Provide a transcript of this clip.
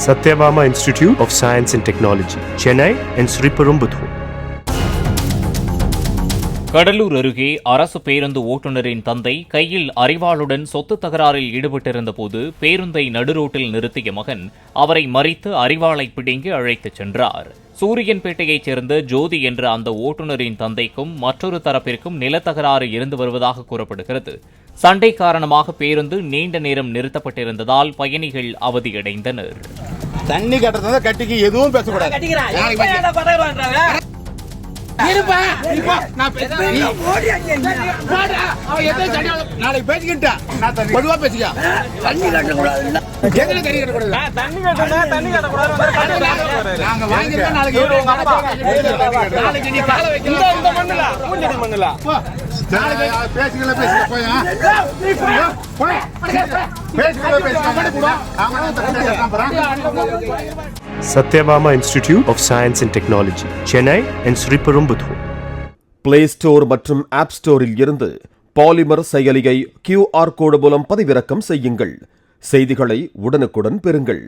Satyabama Institute of Science and Technology, Chennai and Sriperumbudur. Cuddalore அருகே அரசு பேருந்து ஓட்டுநரின் தந்தை கையில் அரிவாளுடன் சொத்து தகராறில் ஈடுபட்டிருந்த போது பேருந்தை நடுரோட்டில் நிறுத்திய மகன் அவரை மறித்து அரிவாளை பிடுங்கி அழைத்துச் சென்றார். சூரியன்பேட்டையைச் சேர்ந்த ஜோதி என்ற அந்த ஓட்டுநரின் தந்தைக்கும் மற்றொரு தரப்பிற்கும் நிலத்தகராறு இருந்து வருவதாக கூறப்படுகிறது. சண்டை காரணமாக பேருந்து நீண்ட நேரம் நிறுத்தப்பட்டிருந்ததால் பயணிகள் அவதியடைந்தனர். தண்ணி கட்டுறதா கட்டிக்கு எதுவும் பேசக்கூடாது. நாளைக்கு பேசிக்கிட்டா பொதுவா பேசிக்க. நாங்க வாங்கிருக்கோம். நாளைக்கு நீ கால பேசிக்கல Satyabama Institute of Science and Technology, Chennai and Sriperumbudur. Play store மற்றும் ஆப் ஸ்டோரில் இருந்து பாலிமர் செயலியை QR கோடு மூலம் பதிவிறக்கம் செய்யுங்கள். செய்திகளை உடனுக்குடன் பெறுங்கள்.